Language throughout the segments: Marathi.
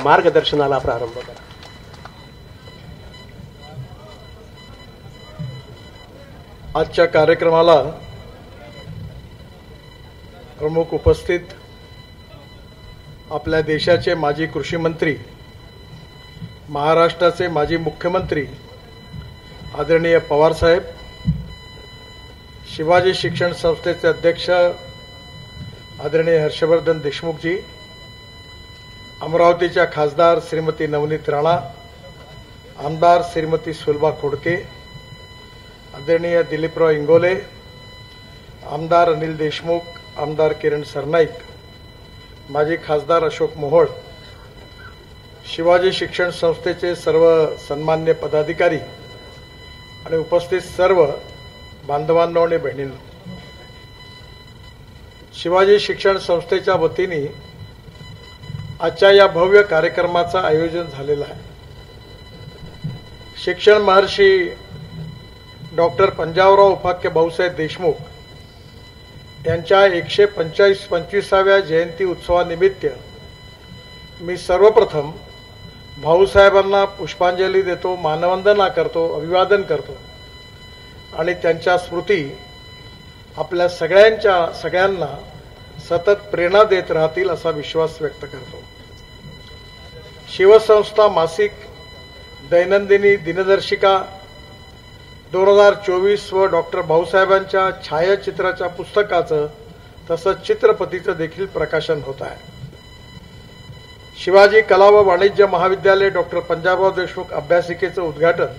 मार्गदर्शनाला प्रारंभ करा. आजच्या कार्यक्रमाला प्रमुख उपस्थित आपल्या देशाचे माजी कृषी मंत्री, महाराष्ट्राचे माजी मुख्यमंत्री आदरणीय पवार साहेब, शिवाजी शिक्षण संस्थेचे अध्यक्ष आदरणीय हर्षवर्धन देशमुखजी, अमरावतीच्या खासदार श्रीमती नवनीत राणा, आमदार श्रीमती सुलभा खोडके, आदरणीय दिलीपराव इंगोले, आमदार अनिल देशमुख, आमदार किरण सरनाईक, माजी खासदार अशोक मोहोळ, शिवाजी शिक्षण संस्थेचे सर्व सन्मान्य पदाधिकारी आणि उपस्थित सर्व बांधवांनो आणि बहिणींनो, शिवाजी शिक्षण संस्थेच्या वतीने आजच्या या भव्य कार्यक्रमाचं आयोजन झालेलं आहे. शिक्षण महर्षी डॉक्टर पंजाबराव उपाख्य भाऊसाहेब देशमुख यांच्या 125व्या जयंती उत्सवानिमित्त मी सर्वप्रथम भाऊसाहेबांना पुष्पांजली देतो, मानवंदना करतो, अभिवादन करतो आणि त्यांच्या स्मृती आपल्या सगळ्यांना सतत प्रेरणा देत राहतील असा विश्वास व्यक्त करतो. शिवसंस्था मासिक दैनंदिनी दिनदर्शिका 2024 व डॉक्टर भाऊसाहेबांच्या छायाचित्राच्या पुस्तकाचं तसंच चित्रपतीचं देखील प्रकाशन होत आहे. शिवाजी कला व वाणिज्य महाविद्यालय डॉक्टर पंजाबराव देशमुख अभ्यासिकेचं उद्घाटन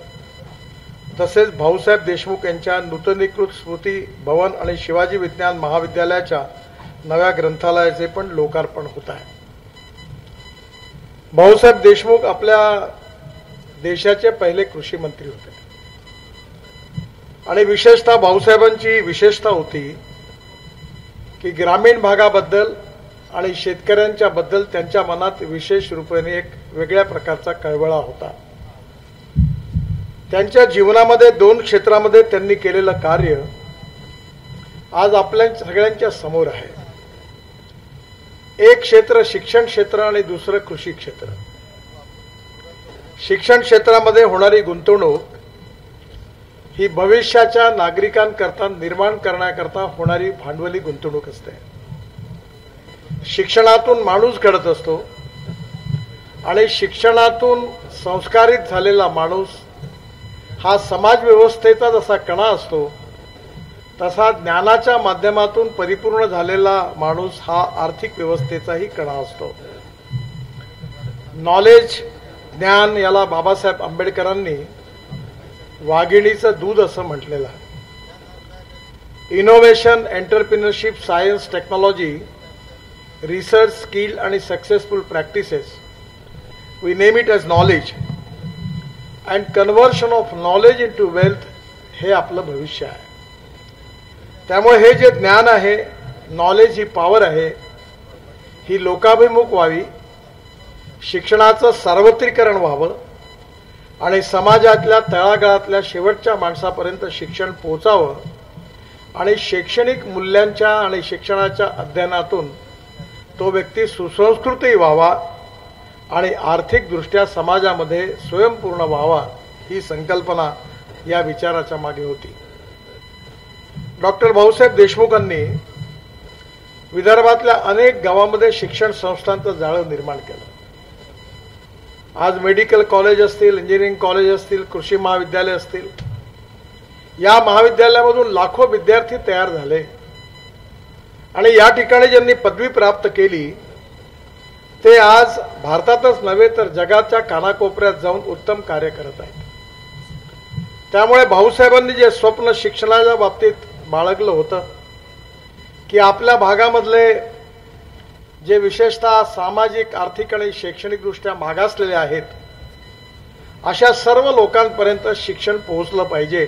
तसेच भाऊसाहेब देशमुख यांच्या नूतनीकृत स्मृती भवन आणि शिवाजी विज्ञान महाविद्यालयाच्या नव्या ग्रंथालयाचे पण लोकार्पण होत आहे. भाऊसाहेब देशमुख आपल्या देशाचे पहिले कृषी मंत्री होते आणि विशेषतः भाऊसाहेबांची विशेषता होती की ग्रामीण भागाबद्दल आणि शेतकऱ्यांच्या बद्दल त्यांच्या मनात विशेष रूपाने एक वेगळ्या प्रकारचा कळवळा होता. त्यांच्या जीवनामध्ये 2 क्षेत्रामध्ये त्यांनी केलेलं कार्य आज आपल्या सगळ्यांच्या समोर आहे. एक क्षेत्र शिक्षण क्षेत्र आणि दुसरं कृषी क्षेत्र. शिक्षण क्षेत्रामध्ये होणारी गुंतवणूक ही भविष्याच्या नागरिकांकरता निर्माण करण्याकरता होणारी भांडवली गुंतवणूक असते. शिक्षणातून माणूस घडत असतो आणि शिक्षणातून संस्कारित झालेला माणूस हा समाज व्यवस्थेचा जसा कणा असतो तसा ज्ञानाच्या माध्यमातून परिपूर्ण झालेला माणूस हा आर्थिक व्यवस्थेचाही कणा असतो. नॉलेज, ज्ञान याला बाबासाहेब आंबेडकरांनी वाघिणीचं दूध असं म्हटलेलं आहे. Innovation, entrepreneurship, science, technology, research, skill आणि successful practices, we name it as knowledge and conversion of knowledge into wealth, हे आपलं भविष्य आहे. त्यामुळे हे जे ज्ञान आहे, नॉलेज ही पॉवर आहे, ही लोकाभिमुख व्हावी, शिक्षणाचं सार्वत्रिकरण व्हावं आणि समाजातल्या तळागाळातल्या शेवटच्या माणसापर्यंत शिक्षण पोहोचावं आणि शैक्षणिक मूल्यांच्या आणि शिक्षणाच्या अध्ययनातून तो व्यक्ती सुसंस्कृतही व्हावा आणि आर्थिकदृष्ट्या समाजामध्ये स्वयंपूर्ण व्हावा, ही संकल्पना या विचाराच्या मागे होती. डॉक्टर भाऊसाहेब देशमुखांनी विदर्भातल्या अनेक गावांमध्ये शिक्षण संस्थांचं जाळं निर्माण केलं. आज मेडिकल कॉलेज असतील, इंजिनिअरिंग कॉलेज असतील, कृषी महाविद्यालय असतील, या महाविद्यालयामधून लाखो विद्यार्थी तयार झाले आणि या ठिकाणी ज्यांनी पदवी प्राप्त केली ते आज भारतातच नव्हे तर जगाच्या कानाकोपऱ्यात जाऊन उत्तम कार्य करत आहेत. त्यामुळे भाऊसाहेबांनी जे स्वप्न शिक्षणाच्या बाबतीत बाळगलं होतं की आपल्या भागामधले जे विशेषतः सामाजिक, आर्थिक आणि शैक्षणिकदृष्ट्या मागासलेले आहेत अशा सर्व लोकांपर्यंत शिक्षण पोहोचलं पाहिजे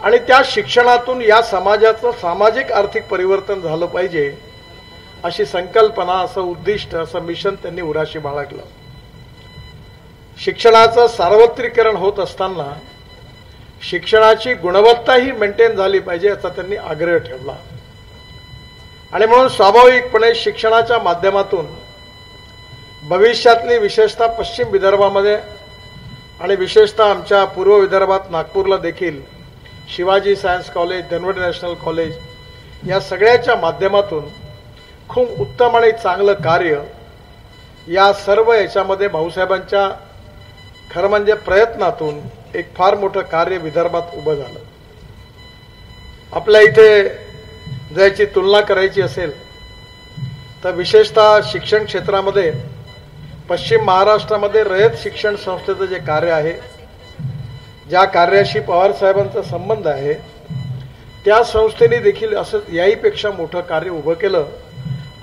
आणि त्या शिक्षणातून या समाजाचं सामाजिक आर्थिक परिवर्तन झालं पाहिजे, अशी संकल्पना, असं उद्दिष्ट, असं मिशन त्यांनी उराशी बाळगलं. शिक्षणाचं सार्वत्रिकरण होत असताना शिक्षणाची गुणवत्ताही मेंटेन झाली पाहिजे याचा त्यांनी आग्रह ठेवला आणि म्हणून स्वाभाविकपणे शिक्षणाच्या माध्यमातून भविष्यातली विशेषतः पश्चिम विदर्भामध्ये आणि विशेषतः आमच्या पूर्व विदर्भात नागपूरला देखील Shivaji Science College, Dhanwate National College या सगळ्याच्या माध्यमातून खूप उत्तम आणि चांगलं कार्य या सर्व याच्यामध्ये भाऊसाहेबांच्या खरं म्हणजे प्रयत्नातून एक फार मोठं कार्य विदर्भात उभं झालं. आपल्या इथे ज्याची तुलना करायची असेल तर विशेषतः शिक्षण क्षेत्रामध्ये पश्चिम महाराष्ट्रामध्ये रयत शिक्षण संस्थेचं जे कार्य आहे, ज्या कार्याशी पवार साहेबांचा संबंध आहे, त्या संस्थेने देखील असं याहीपेक्षा मोठं कार्य उभं केलं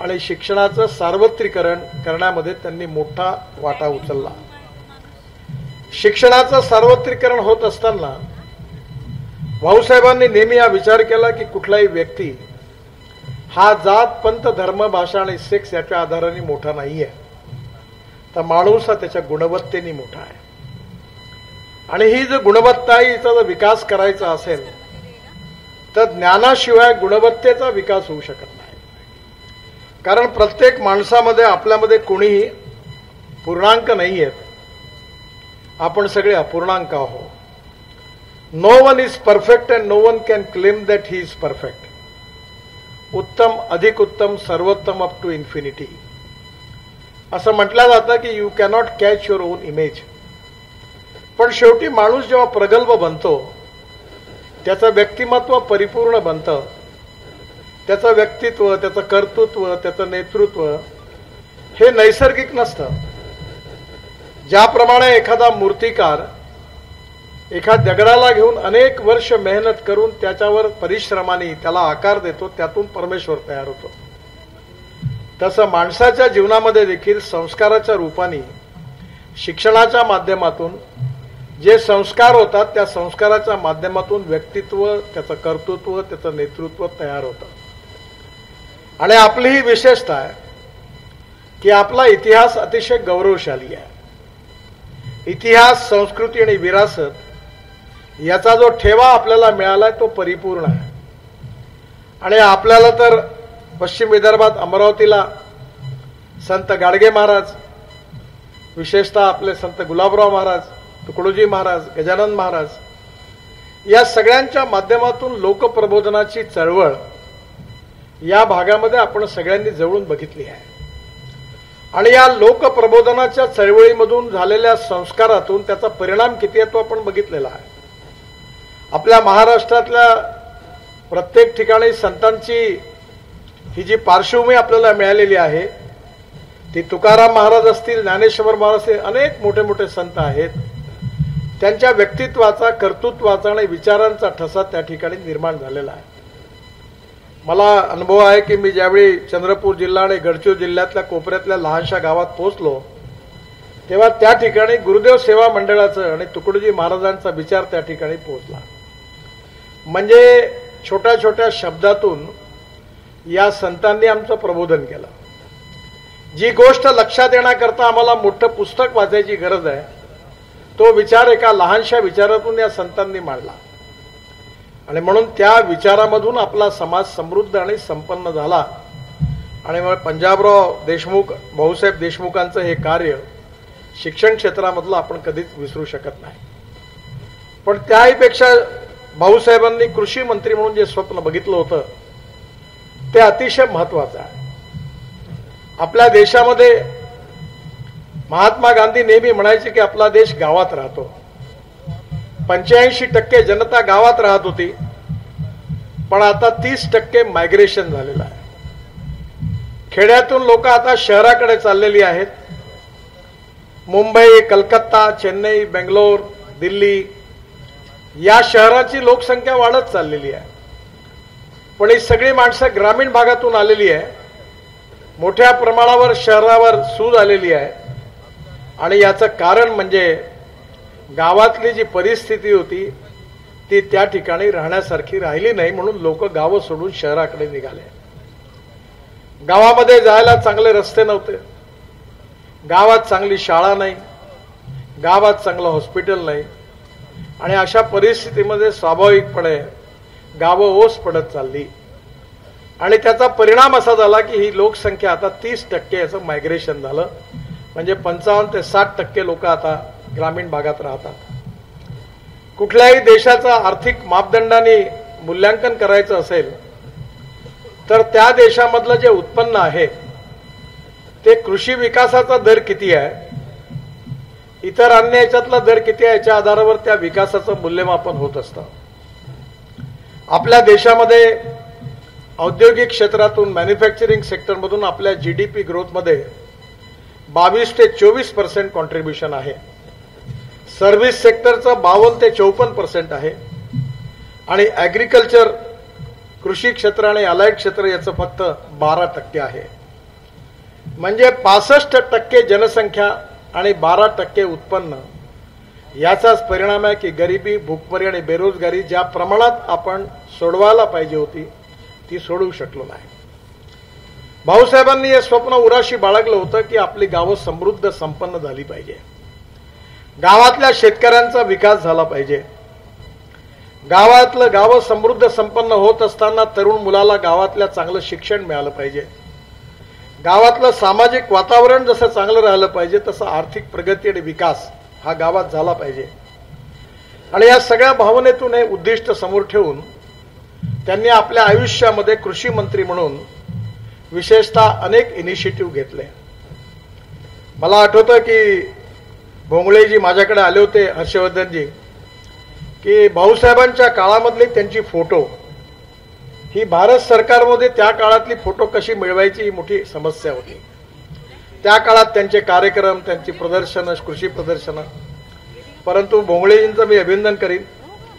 आणि शिक्षणाचं सार्वत्रिकरण करण्यामध्ये त्यांनी मोठा वाटा उचलला. शिक्षणाचं सार्वत्रिकरण होत असताना भाऊसाहेबांनी नेहमी हा विचार केला की कुठलाही व्यक्ती हा जात, पंथ, धर्म, भाषा आणि सेक्स याच्या आधाराने मोठा नाहीये, तर माणूस हा त्याच्या गुणवत्तेने मोठा आहे. आणि ही जर गुणवत्ता आहे, हिचा जर विकास करायचा असेल तर ज्ञानाशिवाय गुणवत्तेचा विकास होऊ शकत नाही. कारण प्रत्येक माणसामध्ये आपल्यामध्ये कोणीही पूर्णांक नाही आहेत, आपण सगळे अपूर्णांक आहोत. No one is perfect and no one can claim that he is perfect. उत्तम, अधिक उत्तम, सर्वोत्तम अप टू इन्फिनिटी असं म्हटलं जातं की you cannot catch your on image. पण शेवटी माणूस जेव्हा प्रगल्भ बनतो, त्याचं व्यक्तिमत्व परिपूर्ण बनतं, त्याचं व्यक्तित्व, त्याचं कर्तृत्व, त्याचं नेतृत्व हे नैसर्गिक नसतं. ज्याप्रमाणे एखादा मूर्तिकार एखाद्या दगडाला घेऊन अनेक वर्ष मेहनत करून त्याच्यावर परिश्रमाने त्याला आकार देतो, त्यातून परमेश्वर तयार होतो, तसं माणसाच्या जीवनामध्ये देखील संस्काराच्या रूपाने शिक्षणाच्या माध्यमातून जे संस्कार होतात, त्या संस्काराच्या माध्यमातून व्यक्तित्व, त्याचं कर्तृत्व, त्याचं नेतृत्व तयार होतं. आणि आपली ही विशेषता आहे की आपला इतिहास अतिशय गौरवशाली आहे. इतिहास, संस्कृती आणि विरासत याचा जो ठेवा आपल्याला मिळालाय तो परिपूर्ण आहे. आणि आपल्याला तर पश्चिम विदर्भात अमरावतीला संत गाडगे महाराज, विशेषतः आपले संत गुलाबराव महाराज, तुकडोजी महाराज, गजानन महाराज या सगळ्यांच्या माध्यमातून लोकप्रबोधनाची चळवळ या भागामध्ये आपण सगळ्यांनी जवळून बघितली आहे. आणि या लोकप्रबोधनाच्या चळवळीमधून झालेल्या संस्कारातून त्याचा परिणाम किती आहे तो आपण बघितलेला आहे. आपल्या महाराष्ट्रातल्या प्रत्येक ठिकाणी संतांची ही जी पार्श्वभूमी आपल्याला मिळालेली आहे, ती तुकाराम महाराज असतील, ज्ञानेश्वर महाराज असतील, अनेक मोठे मोठे संत आहेत. त्यांच्या व्यक्तित्वाचा, कर्तृत्वाचा आणि विचारांचा ठसा त्या ठिकाणी निर्माण झालेला आहे. मला अनुभव आहे की मी ज्यावेळी चंद्रपूर जिल्हा आणि गडचिरोली जिल्ह्यातल्या कोपऱ्यातल्या लहानशा गावात पोहोचलो, तेव्हा त्या ठिकाणी गुरुदेव सेवा मंडळाचं आणि तुकडोजी महाराजांचा विचार त्या ठिकाणी पोहोचला. म्हणजे छोट्या छोट्या शब्दातून या संतांनी आमचं प्रबोधन केलं. जी गोष्ट लक्षात येण्याकरता आम्हाला मोठं पुस्तक वाचायची गरज आहे, तो विचार एका लहानशा विचारातून या संतांनी मांडला. आणि म्हणून त्या विचारामधून आपला समाज समृद्ध आणि संपन्न झाला. आणि मग पंजाबराव देशमुख, भाऊसाहेब देशमुखांचं हे कार्य शिक्षण क्षेत्रामधलं आपण कधीच विसरू शकत नाही. पण त्याहीपेक्षा भाऊसाहेबांनी कृषी मंत्री म्हणून जे स्वप्न बघितलं होतं ते अतिशय महत्वाचं आहे. आपल्या देशामध्ये महात्मा गांधी नेहमी म्हणायचे की आपला देश गावात राहतो. 85% जनता गावात राहत होती, पण आता 30% मायग्रेशन झालेलं आहे. खेड्यातून लोक आता शहराकडे चाललेली आहेत. मुंबई, कलकत्ता, चेन्नई, बेंगलोर, दिल्ली या शहराची लोकसंख्या वाढत चाललेली आहे. पण ही सगळी माणसं ग्रामीण भागातून आलेली आहे. मोठ्या प्रमाणावर शहरावर सूज आलेली आहे. आणि याचं कारण म्हणजे गावातली जी परिस्थिती होती ती त्या ठिकाणी राहण्यासारखी राहिली नाही, म्हणून लोक गावं सोडून शहराकडे निघाले. गावामध्ये जायला चांगले रस्ते नव्हते, गावात चांगली शाळा नाही, गावात चांगलं हॉस्पिटल नाही. आणि अशा परिस्थितीमध्ये स्वाभाविकपणे गावं ओस पडत चालली. आणि त्याचा परिणाम असा झाला की ही लोकसंख्या आता 30% याचं मायग्रेशन झालं. म्हणजे 55 ते 60% लोक आता ग्रामीण भागात राहतात. कुठल्याही देशाचा आर्थिक मापदंडाने मूल्यांकन करायचं असेल तर त्या देशामधलं जे उत्पन्न आहे ते कृषी विकासाचा दर किती आहे, इतर अन्य याच्यातला दर किती आहे याच्या आधारावर त्या विकासाचं मूल्यमापन होत असतं. आपल्या देशामध्ये औद्योगिक क्षेत्रातून मॅन्युफॅक्चरिंग सेक्टरमधून आपल्या GDP ग्रोथमध्ये 22 ते 24% कॉन्ट्रीब्युशन आहे. सर्व्हिस सेक्टरचं 52 ते 54% आहे आणि ॲग्रिकल्चर कृषी क्षेत्र आणि अलाइड क्षेत्र याचं फक्त 12% आहे. म्हणजे 65% जनसंख्या आणि 12% उत्पन्न याचाच परिणाम आहे की गरिबी, भूकमरी आणि बेरोजगारी ज्या प्रमाणात आपण सोडवायला पाहिजे होती ती सोडवू शकलो नाही. भाऊसाहेबांनी हे स्वप्न उराशी बाळगलं होतं की आपली गावं समृद्ध संपन्न झाली पाहिजे, गावातल्या शेतकऱ्यांचा विकास झाला पाहिजे. गावातलं गावं समृद्ध संपन्न होत असताना तरुण मुलाला गावातल्या चांगलं शिक्षण मिळालं पाहिजे. गावातलं सामाजिक वातावरण जसं चांगलं राहिलं पाहिजे तसं आर्थिक प्रगती आणि विकास हा गावात झाला पाहिजे. आणि या सगळ्या भावनेतून हे उद्दिष्ट समोर ठेवून त्यांनी आपल्या आयुष्यामध्ये कृषी मंत्री म्हणून विशेषतः अनेक इनिशिएटिव्ह घेतले. मला आठवतं की भोंगळेजी माझ्याकडे आले होते, हर्षवर्धनजी, की भाऊसाहेबांच्या काळामधली त्यांची फोटो ही भारत सरकारमध्ये त्या काळातली फोटो कशी मिळवायची ही मोठी समस्या होती. त्या काळात त्यांचे कार्यक्रम, त्यांची प्रदर्शनं, कृषी प्रदर्शनं. परंतु भोंगळेजींचं मी अभिनंदन करीन,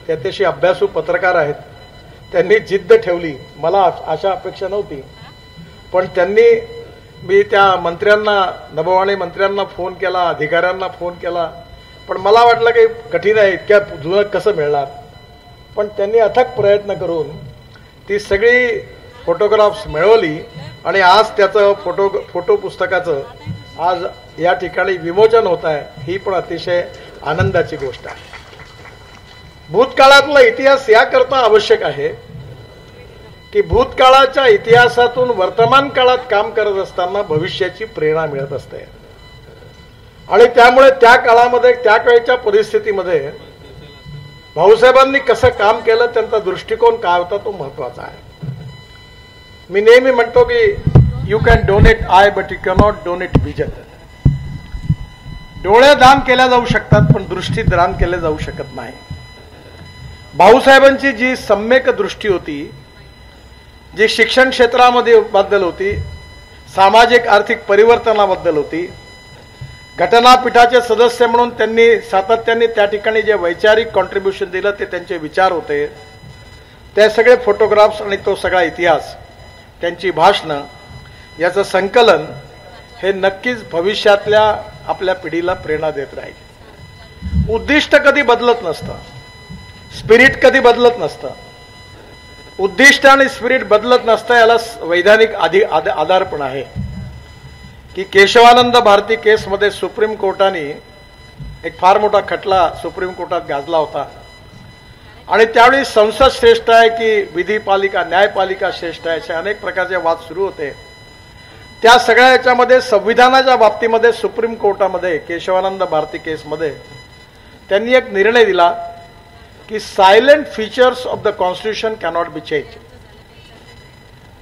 ते अतिशय अभ्यासू पत्रकार आहेत. त्यांनी जिद्द ठेवली. मला अशा अपेक्षा नव्हती, पण त्यांनी, मी त्या मंत्र्यांना, नभोवाणी मंत्र्यांना फोन केला, अधिकाऱ्यांना फोन केला, पण मला वाटलं की कठीण आहे, इतक्या जुनं कसं मिळणार. पण त्यांनी अथक प्रयत्न करून ती सगळी फोटोग्राफ्स मिळवली आणि आज त्याचं फोटो पुस्तकाचं आज या ठिकाणी विमोचन होत आहे. ही पण अतिशय आनंदाची गोष्ट आहे. भूतकाळातला इतिहास याकरता आवश्यक आहे की भूतकाळाच्या इतिहासातून वर्तमान काळात काम करत असताना भविष्याची प्रेरणा मिळत असते आणि त्यामुळे त्या काळामध्ये, त्या काळच्या परिस्थितीमध्ये भाऊसाहेबांनी कसं काम केलं, त्यांचा दृष्टिकोन काय होता तो महत्वाचा आहे. मी नेहमी म्हणतो की you can donate I but you cannot donate vision. डोळे दान केल्या जाऊ शकतात पण दृष्टी दान केले जाऊ शकत नाही. भाऊसाहेबांची जी सम्यक दृष्टी होती, जी शिक्षण क्षेत्रामध्ये बद्दल होती, सामाजिक आर्थिक परिवर्तनाबद्दल होती, घटनापीठाचे सदस्य म्हणून त्यांनी सातत्याने त्या ठिकाणी जे वैचारिक कॉन्ट्रीब्युशन दिलं ते त्यांचे विचार होते. ते सगळे फोटोग्राफ्स आणि तो सगळा इतिहास, त्यांची भाषणं याचं संकलन हे नक्कीच भविष्यातल्या आपल्या पिढीला प्रेरणा देत राहील. उद्दिष्ट कधी बदलत नसतं, स्पिरिट कधी बदलत नसतं. उद्दिष्ट आणि स्पिरिट बदलत नसतं, याला वैधानिक आधार पण आहे की केशवानंद भारती केसमध्ये सुप्रीम कोर्टाने एक फार मोठा खटला सुप्रीम कोर्टात गाजला होता आणि त्यावेळी संसद श्रेष्ठ आहे की विधिपालिका, न्यायपालिका श्रेष्ठ आहे, असे अनेक प्रकारचे वाद सुरू होते. त्या सगळ्या याच्यामध्ये संविधानाच्या बाबतीमध्ये सुप्रीम कोर्टामध्ये केशवानंद भारती केसमध्ये त्यांनी एक निर्णय दिला की silent features of the constitution cannot be change.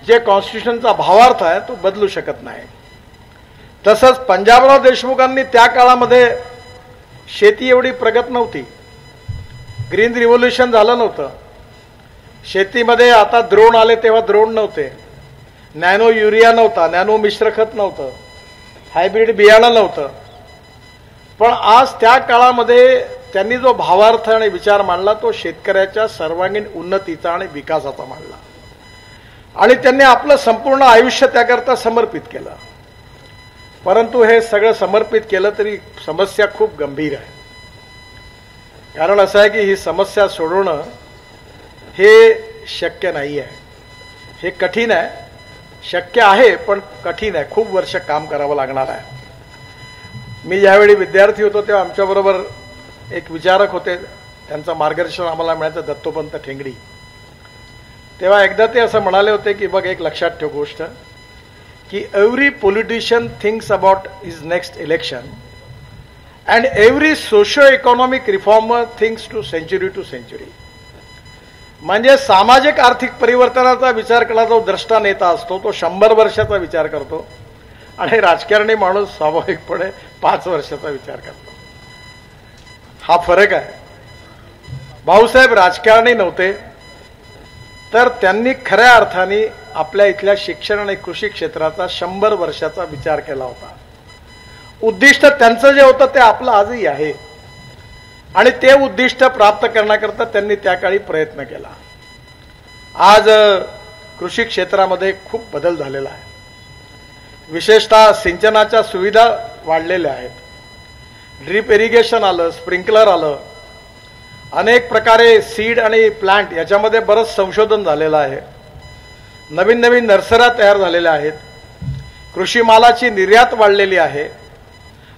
जे कॉन्स्टिट्यूशनचा भावार्थ आहे तो बदलू शकत नाही. तसंच पंजाबराव देशमुखांनी त्या काळामध्ये शेती एवढी प्रगत नव्हती, ग्रीन रिव्होल्युशन झालं नव्हतं, शेतीमध्ये आता द्रोण आले तेव्हा द्रोण नव्हते, नॅनो युरिया नव्हता, नॅनो मिश्र खत नव्हतं, हायब्रिड बियाणं नव्हतं. पण आज त्या काळामध्ये त्यांनी जो भावार्थ आणि विचार मांडला तो शेतकऱ्याच्या सर्वांगीण उन्नतीचा आणि विकासाचा मांडला आणि त्यांनी आपलं संपूर्ण आयुष्य त्याकरता समर्पित केलं. परंतु हे सगळं समर्पित केलं तरी समस्या खूप गंभीर आहे. कारण असं आहे की ही समस्या सोडवणं हे शक्य नाही आहे, हे कठीण आहे. शक्य आहे पण कठीण आहे, खूप वर्ष काम करावं लागणार आहे. मी ज्यावेळी विद्यार्थी होतो तेव्हा आमच्याबरोबर एक विचारक होते, त्यांचं मार्गदर्शन आम्हाला मिळायचं, दत्तोपंत ठेंगडी. तेव्हा एकदा ते असं म्हणाले होते की बघ, एक लक्षात ठेव गोष्ट की every politician thinks about his next election and every socio economic reformer thinks to century. म्हणजे सामाजिक आर्थिक परिवर्तनाचा विचार करणारा जो द्रष्टा नेता असतो तो 100 वर्षाचा विचार करतो आणि राजकारणी माणूस स्वाभाविकपणे 5 वर्षाचा विचार करतो. हा फरक आहे. भाऊसाहेब राजकारणी नव्हते, तर त्यांनी खऱ्या अर्थाने आपल्या इथल्या शिक्षण आणि कृषी क्षेत्राचा 100 वर्षाचा विचार केला होता. उद्दिष्ट त्यांचं जे होतं ते आपलं आजही आहे आणि ते उद्दिष्ट प्राप्त करण्याकरता त्यांनी त्या काळी प्रयत्न केला. आज कृषी क्षेत्रामध्ये खूप बदल झालेला आहे. विशेषतः सिंचनाच्या सुविधा वाढलेल्या आहेत. ड्रीप इरिगेशन आलं, स्प्रिंकलर आलं, अनेक प्रकारे सीड आणि प्लांट याच्यामध्ये बरंच संशोधन झालेलं आहे. नवीन नवीन नर्सऱ्या तयार झालेल्या आहेत. कृषी मालाची निर्यात वाढलेली आहे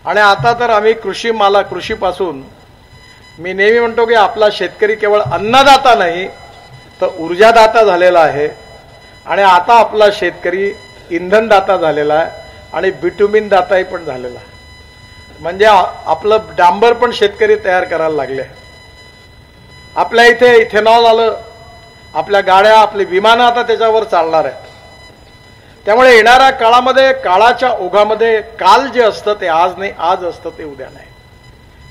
आणि आता तर आम्ही कृषीपासून मी नेहमी म्हणतो की आपला शेतकरी केवळ अन्नदाता नाही तर ऊर्जादाता झालेला आहे आणि आता आपला शेतकरी इंधनदाता झालेला आहे आणि बिटुमिन दाताही पण झालेला आहे. म्हणजे आपलं डांबर पण शेतकरी तयार करायला लागले. आपल्या इथे इथेनॉल आलं, आपल्या गाड्या आपली विमानं आता त्याच्यावर चालणार आहेत. त्यामुळे येणाऱ्या काळामध्ये काळाच्या ओघामध्ये काल जे असतं ते आज नाही, आज असतं ते उद्या नाही.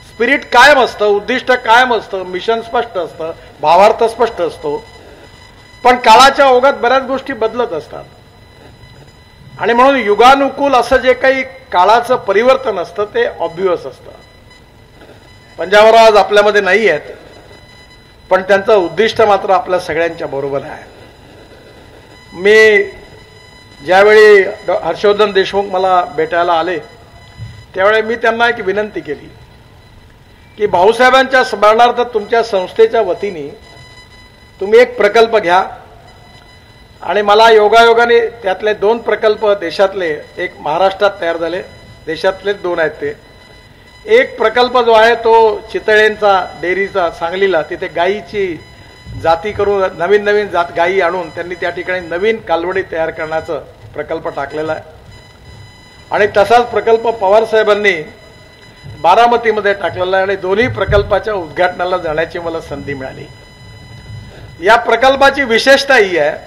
स्पिरिट कायम असतं, उद्दिष्ट कायम असतं, मिशन स्पष्ट असतं, भावार्थ स्पष्ट असतो, पण काळाच्या ओघात बऱ्याच गोष्टी बदलत असतात. आणि म्हणून युगानुकूल असं जे काही काळाचं परिवर्तन असतं ते ऑब्व्हियस असतं. पंजाबराव आज आपल्यामध्ये नाही आहेत, पण त्यांचं उद्दिष्ट मात्र आपल्या सगळ्यांच्या बरोबर आहे. मी ज्यावेळी हर्षवर्धन देशमुख मला भेटायला आले त्यावेळी मी त्यांना एक विनंती केली की भाऊसाहेबांच्या स्मरणार्थ तुमच्या संस्थेच्या वतीने तुम्ही एक प्रकल्प घ्या आणि मला योगायोगाने त्यातले 2 प्रकल्प देशातले, एक महाराष्ट्रात तयार झाले, देशातले 2 आहेत ते. एक प्रकल्प जो आहे तो चितळेंचा डेअरीचा सांगलीला, तिथे गायीची जाती करून नवीन नवीन गायी आणून त्यांनी त्या ठिकाणी नवीन कालवडी तयार करण्याचा प्रकल्प टाकलेला आहे. आणि तसाच प्रकल्प पवार साहेबांनी बारामतीमध्ये टाकलेला आहे आणि दोन्ही प्रकल्पाच्या उद्घाटनाला जाण्याची मला संधी मिळाली. या प्रकल्पाची विशेषता ही आहे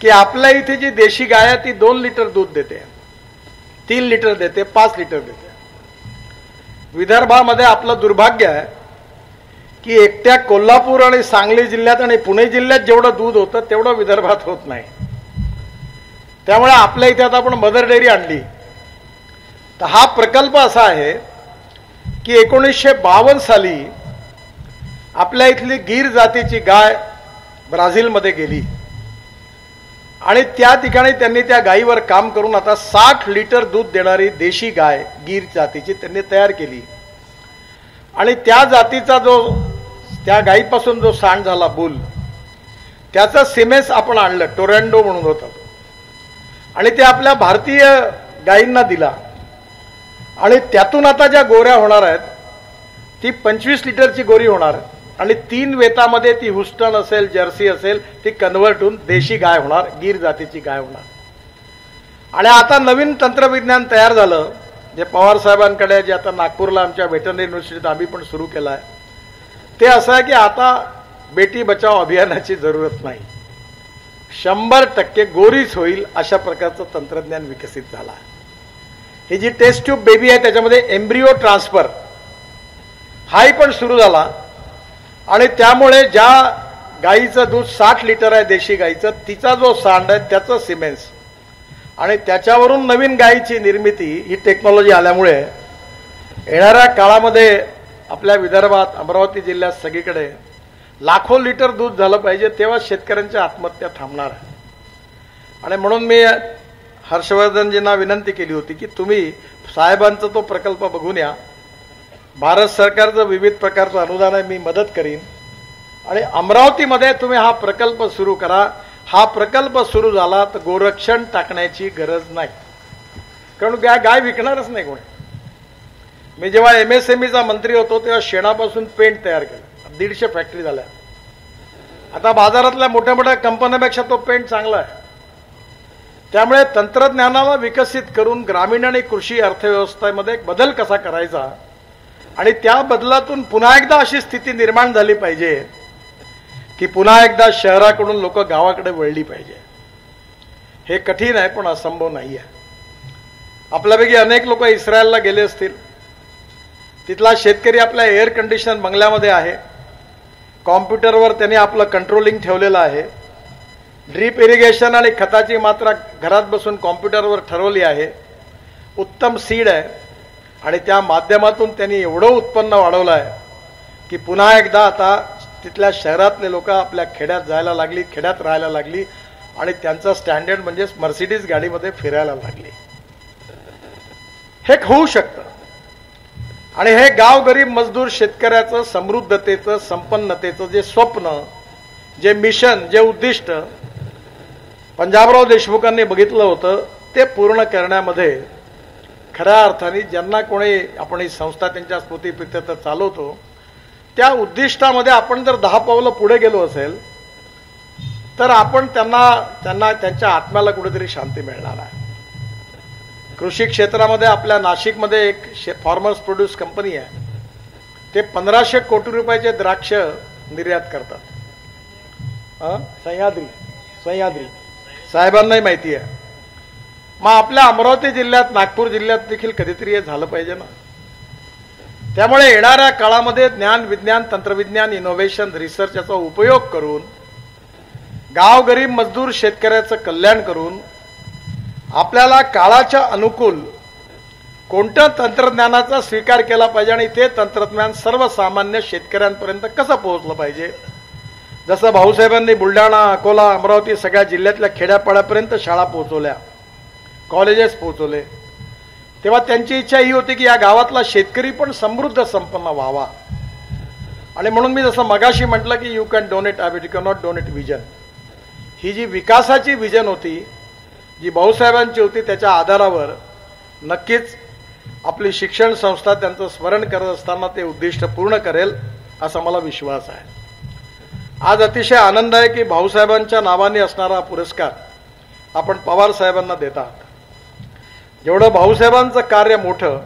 की आपल्या इथे जी देशी गाय आहे ती 2 लिटर दूध देते, 3 लिटर देते, 5 लिटर देते. विदर्भामध्ये आपलं दुर्भाग्य आहे की एकट्या कोल्हापूर आणि सांगली जिल्ह्यात आणि पुणे जिल्ह्यात जेवढं दूध होतं तेवढं विदर्भात होत नाही. त्यामुळे आपल्या इथे आता आपण मदर डेअरी आणली. तर हा प्रकल्प असा आहे की 1952 साली आपल्या इथली गीर जातीची गाय ब्राझीलमध्ये गेली आणि त्या ठिकाणी त्यांनी त्या गायीवर काम करून आता 60 लिटर दूध देणारी देशी गाय गीर जातीची त्यांनी तयार केली. आणि त्या जातीचा त्या गायीपासून जो सांड झाला बुल, त्याचं सिमेंस आपण आणलं, टोरॅन्डो म्हणून होतं, आणि ते आपल्या भारतीय गायींना दिला. आणि त्यातून आता ज्या गोऱ्या होणार आहेत ती 25 लिटरची गोरी होणार आणि 3 वेतामध्ये ती हुस्टन असेल, जर्सी असेल, ती कन्व्हर्ट होऊन देशी गाय होणार, गीर जातीची गाय होणार. आणि आता नवीन तंत्रविज्ञान तयार झालं जे पवार साहेबांकडे, जे आता नागपूरला आमच्या वेटरनरी युनिव्हर्सिटीत आम्ही पण सुरू केलं आहे, ते असं आहे की आता बेटी बचाव अभियानाची जरूरत नाही, 100% गोरीच होईल अशा प्रकारचं तंत्रज्ञान विकसित झालं आहे. ही जी टेस्ट ट्यूब बेबी आहे त्याच्यामध्ये एम्ब्रिओ ट्रान्सफर हाही पण सुरू झाला आणि त्यामुळे ज्या गाईचं दूध 60 लिटर आहे देशी गाईचं, तिचा जो सांड आहे त्याचं सिमेंस आणि त्याच्यावरून नवीन गायीची निर्मिती, ही टेक्नॉलॉजी आल्यामुळे येणाऱ्या काळामध्ये आपल्या विदर्भात, अमरावती जिल्ह्यात सगळीकडे लाखो लिटर दूध झालं पाहिजे, तेव्हा शेतकऱ्यांच्या आत्महत्या थांबणार आहे. आणि म्हणून मी हर्षवर्धनजींना विनंती केली होती की तुम्ही साहेबांचा तो प्रकल्प बघून या. भारत सरकारचं विविध प्रकारचं अनुदान आहे, मी मदत करीन आणि अमरावतीमध्ये तुम्ही हा प्रकल्प सुरू करा. हा प्रकल्प सुरू झाला तर गोरक्षण टाकण्याची गरज नाही, कारण गाय विकणारच नाही कोणी. मी जेव्हा MSMEचा मंत्री होतो तेव्हा शेणापासून पेंट तयार केलं, 150 फॅक्टरी झाल्या. आता बाजारातल्या मोठ्या मोठ्या कंपन्यांपेक्षा तो पेंट चांगला आहे. त्यामुळे तंत्रज्ञानाला विकसित करून ग्रामीण आणि कृषी अर्थव्यवस्थेमध्ये एक बदल कसा करायचा आणि त्या बदलातून पुन्हा एकदा अशी स्थिती निर्माण झाली पाहिजे की पुन्हा एकदा शहराकडून लोक गावाकडे वळली पाहिजे. हे कठीण आहे पण असंभव नाही आहे. आपल्यापैकी अनेक लोक इस्रायलला गेले असतील. तिथला शेतकरी आपल्या एअर कंडिशन बंगल्यामध्ये आहे. कॉम्प्युटरवर त्यांनी आपलं कंट्रोलिंग ठेवलेलं आहे. ड्रीप इरिगेशन आणि खताची मात्रा घरात बसून कॉम्प्युटरवर ठरवली आहे. उत्तम सीड आहे आणि त्या माध्यमातून त्यांनी एवढं उत्पन्न वाढवलं आहे की पुन्हा एकदा आता तिथल्या शहरातले लोक आपल्या खेड्यात जायला लागली, खेड्यात राहायला लागली आणि त्यांचा स्टँडर्ड म्हणजे मर्सिडीज गाडीमध्ये फिरायला लागली. हे होऊ शकतं आणि हे गाव गरीब मजदूर शेतकऱ्याचं समृद्धतेचं संपन्नतेचं जे स्वप्न, जे मिशन, जे उद्दिष्ट पंजाबराव देशमुखांनी बघितलं होतं ते पूर्ण करण्यामध्ये खऱ्या अर्थाने ज्यांना कोणी आपण ही संस्था त्यांच्या स्मृतीप्रित्यर्थ चालवतो त्या उद्दिष्टामध्ये आपण जर 10 पावलं पुढे गेलो असेल तर आपण त्यांना त्यांच्या आत्म्याला कुठेतरी शांती मिळणार आहे. कृषी क्षेत्रामध्ये आपल्या नाशिकमध्ये एक फार्मर्स प्रोड्यूस कंपनी आहे. ते 1500 कोटी रुपयाचे द्राक्ष निर्यात करतात. सह्याद्री साहेबांनाही माहिती आहे. मग आपल्या अमरावती जिल्ह्यात, नागपूर जिल्ह्यात देखील कधीतरी हे झालं पाहिजे ना. त्यामुळे येणाऱ्या काळामध्ये ज्ञान, विज्ञान, तंत्रविज्ञान, इनोव्हेशन, रिसर्च याचा उपयोग करून गाव गरीब मजदूर शेतकऱ्याचं कल्याण करून आपल्याला काळाच्या अनुकूल कोणत्या तंत्रज्ञानाचा स्वीकार केला पाहिजे आणि ते तंत्रज्ञान सर्वसामान्य शेतकऱ्यांपर्यंत कसं पोहोचलं पाहिजे. जसं भाऊसाहेबांनी बुलढाणा, अकोला, अमरावती सगळ्या जिल्ह्यातल्या खेड्यापाड्यापर्यंत शाळा पोहोचवल्या, कॉलेजेस पोहोचवले, तेव्हा त्यांची इच्छा ही होती की या गावातला शेतकरी पण समृद्ध संपन्न व्हावा. आणि म्हणून मी जसं मगाशी म्हटलं की you can donate habit, you can not donate vision. ही जी विकासाची विजन होती, जी भाऊसाहेबांची होती, त्याच्या आधारावर नक्कीच आपली शिक्षण संस्था त्यांचं स्मरण करत असताना ते उद्दिष्ट पूर्ण करेल असा मला विश्वास आहे. आज अतिशय आनंद आहे की भाऊसाहेबांच्या नावाने असणारा पुरस्कार आपण पवार साहेबांना देत आहात. जेवढं भाऊसाहेबांचं कार्य मोठं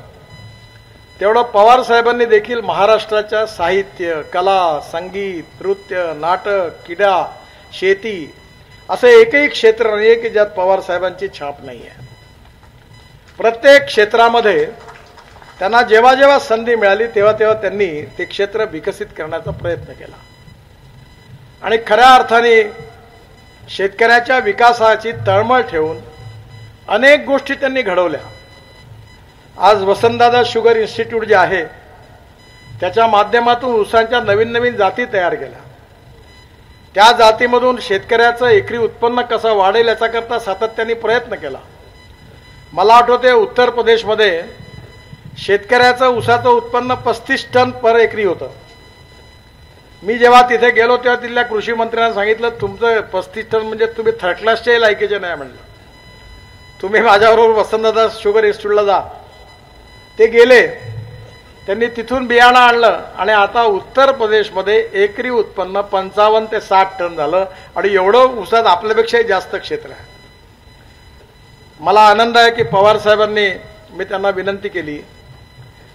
तेवढं पवार साहेबांनी देखील महाराष्ट्राच्या साहित्य, कला, संगीत, नृत्य, नाटक, क्रीडा, शेती असं एकही क्षेत्र नाही की ज्यात पवार साहेबांची छाप नाही आहे. प्रत्येक क्षेत्रामध्ये त्यांना जेव्हा जेव्हा संधी मिळाली तेव्हा तेव्हा त्यांनी ते क्षेत्र विकसित करण्याचा प्रयत्न केला आणि खऱ्या अर्थाने शेतकऱ्याच्या विकासाची तळमळ ठेवून अनेक गोष्टी त्यांनी घडवल्या. आज वसंतदादा शुगर इन्स्टिट्यूट जे आहे त्याच्या माध्यमातून ऊसांच्या नवीन नवीन जाती तयार केल्या. त्या जातीमधून शेतकऱ्याचं एकरी उत्पन्न कसं वाढेल याच्याकरता सातत्याने प्रयत्न केला. मला आठवते उत्तर प्रदेशमध्ये शेतकऱ्याचं ऊसाचं उत्पन्न 35 टन पर एकरी होतं. मी जेव्हा तिथे गेलो तेव्हा तिथल्या कृषी मंत्र्यांना सांगितलं तुमचं 35 टन म्हणजे तुम्ही थर्ड क्लासच्या लायकीचे नाही म्हणलं. तुम्ही माझ्याबरोबर वसंतदादा शुगर इन्स्टिट्यूटला जा. ते गेले, त्यांनी तिथून बियाणं आणलं आणि आता उत्तर प्रदेशमध्ये एकरी उत्पन्न 55 ते 60 टन झालं आणि एवढं ऊसात आपल्यापेक्षाही जास्त क्षेत्र आहे. मला आनंद आहे की पवार साहेबांनी, मी त्यांना विनंती केली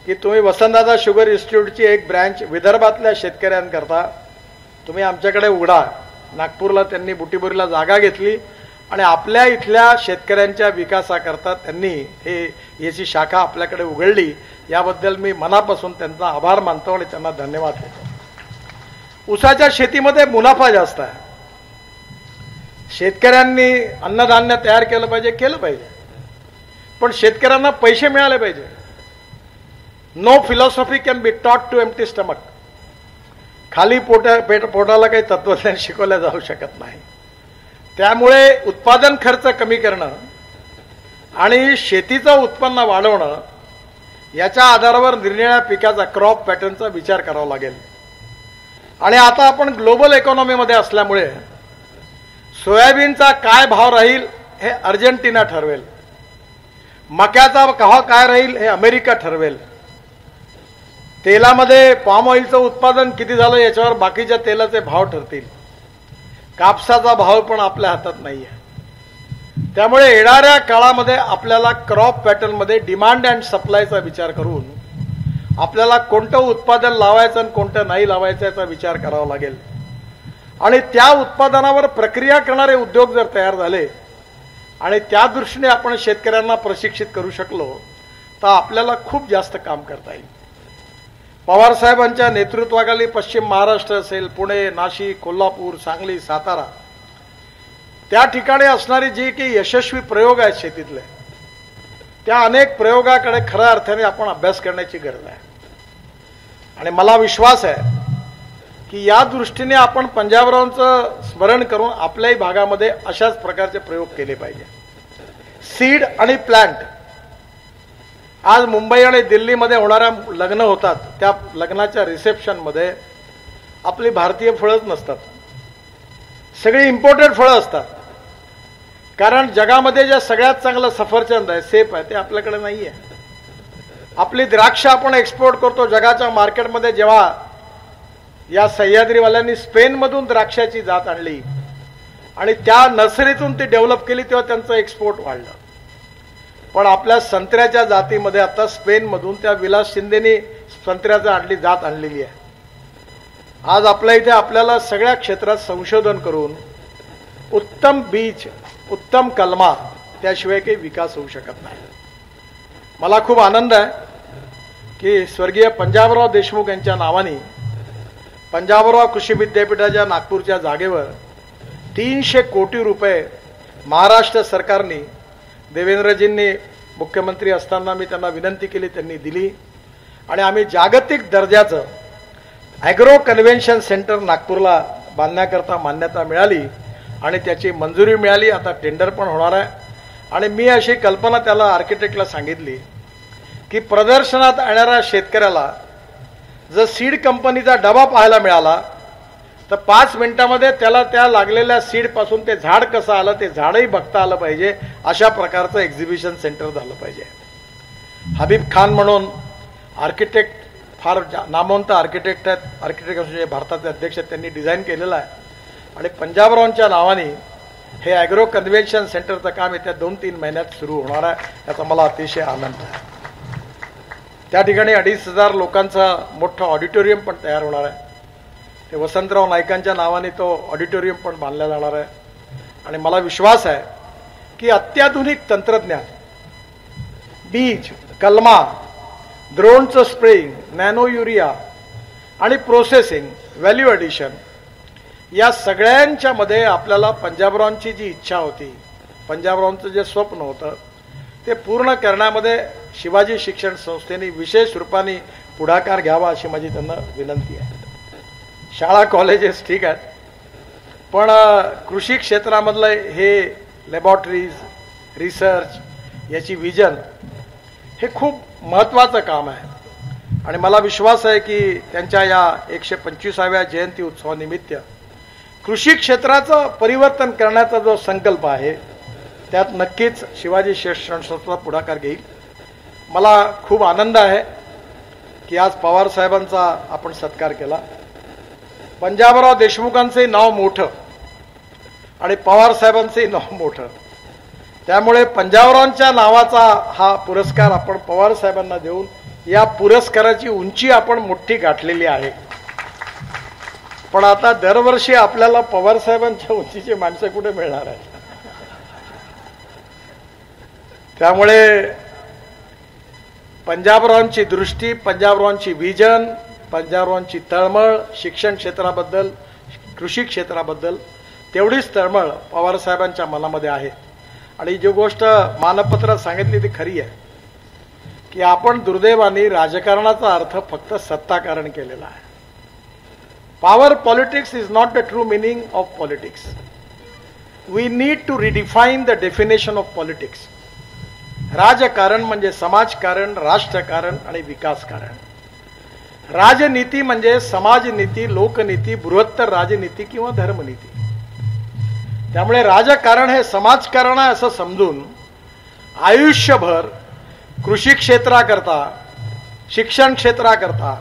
की तुम्ही वसंतदादा शुगर इन्स्टिट्यूटची एक ब्रँच विदर्भातल्या शेतकऱ्यांकरता तुम्ही आमच्याकडे उघडा. नागपूरला त्यांनी बुटीबोरीला जागा घेतली आणि आपल्या इथल्या शेतकऱ्यांच्या विकासाकरता त्यांनी याची शाखा आपल्याकडे उघडली. याबद्दल मी मनापासून त्यांचा आभार मानतो आणि त्यांना धन्यवाद देतो. ऊसाच्या शेतीमध्ये मुनाफा जास्त आहे. शेतकऱ्यांनी अन्नधान्य तयार केलं पाहिजे, पण शेतकऱ्यांना पैसे मिळाले पाहिजे. No philosophy can be taught to empty stomach. खाली पोटाला काही तत्वज्ञान शिकवलं जाऊ शकत नाही. त्यामुळे उत्पादन खर्च कमी करणं आणि शेतीचं उत्पन्न वाढवणं याच्या आधारावर निरनिराळ्या पिकाचा, क्रॉप पॅटर्नचा विचार करावा लागेल. आणि आता आपण ग्लोबल इकॉनॉमीमध्ये असल्यामुळे सोयाबीनचा काय भाव राहील हे अर्जेंटिना ठरवेल, मक्याचा भाव काय राहील हे अमेरिका ठरवेल, तेलामध्ये पाम ऑइलचं उत्पादन किती झालं याच्यावर बाकीच्या तेलाचे भाव ठरतील. कापसाचा भाव पण आपल्या हातात नाही आहे. त्यामुळे येणाऱ्या काळामध्ये आपल्याला क्रॉप पॅटर्नमध्ये डिमांड अँड सप्लायचा विचार करून आपल्याला कोणतं उत्पादन लावायचं आणि कोणतं नाही लावायचं याचा विचार करावा लागेल. आणि त्या उत्पादनावर प्रक्रिया करणारे उद्योग जर तयार झाले आणि त्या दृष्टीने आपण शेतकऱ्यांना प्रशिक्षित करू शकलो तर आपल्याला खूप जास्त काम करता येईल. पवार साहेबांच्या नेतृत्वाखाली पश्चिम महाराष्ट्र असेल, पुणे, नाशिक, कोल्हापूर, सांगली, सातारा, त्या ठिकाणी असणारे जे काही यशस्वी प्रयोग आहेत शेतीतले, त्या अनेक प्रयोगाकडे खऱ्या अर्थाने आपण अभ्यास करण्याची गरज आहे. आणि मला विश्वास आहे की या दृष्टीने आपण पंजाबरावांचं स्मरण करून आपल्याही भागामध्ये अशाच प्रकारचे प्रयोग केले पाहिजे. सीड आणि प्लांट, आज मुंबई आणि दिल्लीमध्ये होणाऱ्या लग्न होतात, त्या लग्नाच्या रिसेप्शनमध्ये आपली भारतीय फळंच नसतात, सगळी इम्पोर्टेड फळं असतात. कारण जगामध्ये जे सगळ्यात चांगलं सफरचंद आहे, सेफ आहे, ते आपल्याकडे नाही आहे. आपली द्राक्ष आपण एक्सपोर्ट करतो जगाच्या मार्केटमध्ये. जेव्हा या सह्याद्रीवाल्यांनी स्पेनमधून द्राक्षाची जात आणली आणि त्या नर्सरीतून ती डेव्हलप केली तेव्हा त्यांचं एक्सपोर्ट वाढलं. पण आपल्या संत्र्याच्या जातीमध्ये आता स्पेनमधून त्या विलास शिंदेनी संत्र्याचा जात आणलेली आहे. आज आपल्या इथे आपल्याला सगळ्या क्षेत्रात संशोधन करून उत्तम बीज, उत्तम कलमा, त्याशिवाय काही विकास होऊ शकत नाही. मला खूप आनंद आहे की स्वर्गीय पंजाबराव देशमुख यांच्या नावाने पंजाबराव कृषी विद्यापीठाच्या नागपूरच्या जागेवर 300 कोटी रुपये महाराष्ट्र सरकारने, देवेंद्रजींनी मुख्यमंत्री असताना मी त्यांना विनंती केली, त्यांनी दिली. आणि आम्ही जागतिक दर्जाचं ॲग्रो कन्व्हेन्शन सेंटर नागपूरला बांधण्याकरता मान्यता मिळाली आणि त्याची मंजुरी मिळाली. आता टेंडर पण होणार आहे. आणि मी अशी कल्पना त्याला आर्किटेक्टला सांगितली की प्रदर्शनात येणाऱ्या शेतकऱ्याला जर सीड कंपनीचा डबा पाहायला मिळाला तर 5 मिनिटामध्ये त्याला त्या लागलेल्या सीड पासून ते झाड कसं आलं ते झाडही बघता आलं पाहिजे. अशा प्रकारचं एक्झिबिशन सेंटर झालं पाहिजे. हबीब खान म्हणून आर्किटेक्ट, फार नामवंत आर्किटेक्ट आहेत, आर्किटेक्ट असोसिएशनचे भारताचे अध्यक्ष आहेत, त्यांनी डिझाईन केलेलं आहे. आणि पंजाबरावांच्या नावाने हे ॲग्रो कन्व्हेन्शन सेंटरचं काम येत्या 2-3 महिन्यात सुरू होणार आहे. याचा मला अतिशय आनंद आहे. त्या ठिकाणी 2,500 लोकांचा मोठं ऑडिटोरियम पण तयार होणार आहे. ते वसंतराव नाईकांच्या नावाने तो ऑडिटोरियम पण बांधला जाणार आहे. आणि मला विश्वास आहे की अत्याधुनिक तंत्रज्ञान, बीज, कलमा, ड्रोनचं स्प्रेइंग, नॅनो युरिया आणि प्रोसेसिंग, व्हॅल्यू ॲडिशन, या सगळ्यांच्या मध्ये आपल्याला पंजाबरावांची जी इच्छा होती, पंजाबरावांचं जे स्वप्न होतं, ते पूर्ण करण्यामध्ये शिवाजी शिक्षण संस्थेने विशेष रूपाने पुढाकार घ्यावा अशी माझी त्यांना विनंती आहे. शाळा कॉलेजेस ठीक आहेत, पण कृषी क्षेत्रामधलं हे लॅबॉरेटरीज, रिसर्च, याची विजन, हे खूप महत्त्वाचं काम आहे. आणि मला विश्वास आहे की त्यांच्या या 125व्या जयंती उत्सवानिमित्त कृषी क्षेत्राचं परिवर्तन करण्याचा जो संकल्प आहे त्यात नक्कीच शिवाजी शिक्षण संस्था पुढाकार घेईल. मला खूप आनंद आहे की आज पवार साहेबांचा आपण सत्कार केला. पंजाबराव देशमुखांचंही नाव मोठं आणि पवार साहेबांचंही नाव मोठं, त्यामुळे पंजाबरावांच्या नावाचा हा पुरस्कार आपण पवार साहेबांना देऊन या पुरस्काराची उंची आपण मोठी गाठलेली आहे. पण आता दरवर्षी आपल्याला पवार साहेबांच्या उंचीची माणसं कुठे मिळणार आहेत? त्यामुळे पंजाबरावांची दृष्टी, पंजाबरावांची विजन, पंजाबरावांची तळमळ शिक्षण क्षेत्राबद्दल, कृषी क्षेत्राबद्दल तेवढीच तळमळ पवार साहेबांच्या मनामध्ये आहे. आणि जी गोष्ट मानपत्रात सांगितली ती खरी आहे की आपण दुर्दैवाने राजकारणाचा अर्थ फक्त सत्ताकारण केलेला आहे. Power politics is not the true meaning of politics. We need to redefine the definition of politics. राजकारण म्हणजे समाजकारण, राष्ट्रकारण आणि विकासकारण. राजनीती म्हणजे समाजनीती, लोकनीती, बृहत्तर राजनीती किंवा धर्मनीती. त्यामुळे राजकारण हे समाजकारण आहे असं समजून आयुष्यभर कृषी क्षेत्राकरता, शिक्षण क्षेत्राकरता,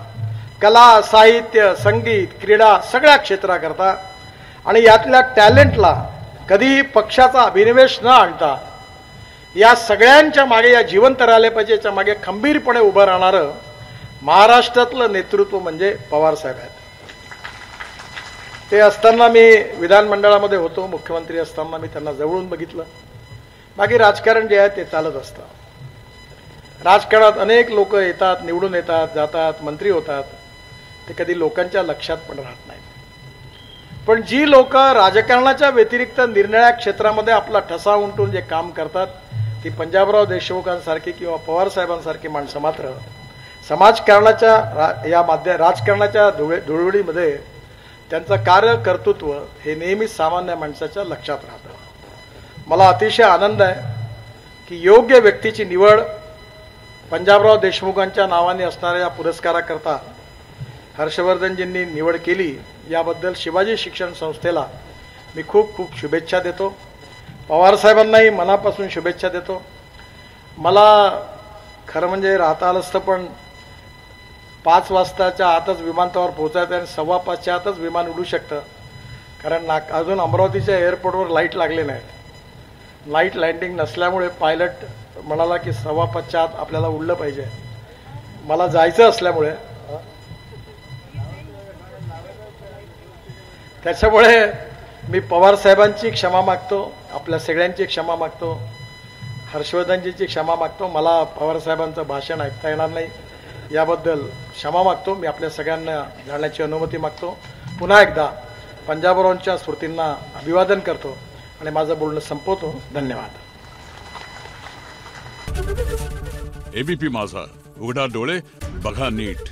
कला, साहित्य, संगीत, क्रीडा सगळ्या क्षेत्राकरता आणि यातल्या टॅलेंटला कधी पक्षाचा अभिनिवेश न आणता या सगळ्यांच्या मागे, या जिवंत राहिले पाहिजे याच्या मागे खंबीरपणे उभं राहणारं महाराष्ट्रातलं नेतृत्व म्हणजे पवार साहेब आहेत. ते असताना मी विधानमंडळामध्ये होतो, मुख्यमंत्री असताना मी त्यांना जवळून बघितलं. बाकी राजकारण जे आहे ते चालत असतं. राजकारणात अनेक लोक येतात, निवडून येतात, जातात, मंत्री होतात. ते कधी लोकांच्या लक्षात पण राहत नाहीत. पण जी लोक राजकारणाच्या व्यतिरिक्त निरनिराळ्या क्षेत्रामध्ये आपला ठसा उमटून जे काम करतात ती पंजाबराव देशमुखांसारखी किंवा पवार साहेबांसारखी माणसं मात्र समाजकारणाच्या राजकारणाच्या धुळवडीमध्ये त्यांचं कार्य कर्तृत्व हे नेहमीच सामान्य माणसाच्या लक्षात राहतं. मला अतिशय आनंद आहे की योग्य व्यक्तीची निवड पंजाबराव देशमुखांच्या नावाने असणाऱ्या या पुरस्काराकरता हर्षवर्धनजींनी निवड केली. याबद्दल शिवाजी शिक्षण संस्थेला मी खूप खूप शुभेच्छा देतो. पवार साहेबांनाही मनापासून शुभेच्छा देतो. मला खरं म्हणजे राहता आलं असतं, पण 5 वाजताच्या आतच विमानतळावर पोहोचायचं आणि 5:15च्या आतच विमान उडू शकतं, कारण अजून अमरावतीच्या एअरपोर्टवर लाईट लागले नाहीत. लाईट लँडिंग नसल्यामुळे पायलट म्हणाला की 5:15च्या आत आपल्याला उडलं पाहिजे. मला जायचं असल्यामुळे त्याच्यामुळे मी पवार साहेबांची क्षमा मागतो, आपल्या सगळ्यांची क्षमा मागतो, हर्षवर्धनजींची क्षमा मागतो. मला पवार साहेबांचं भाषण ऐकता येणार नाही याबद्दल क्षमा मागतो. मी आपल्या सगळ्यांना जाण्याची अनुमती मागतो. पुन्हा एकदा पंजाबरावांच्या स्मृतींना अभिवादन करतो आणि माझं बोलणं संपवतो. धन्यवाद. एबीपी माझा, उघडा डोळे बघा नीट.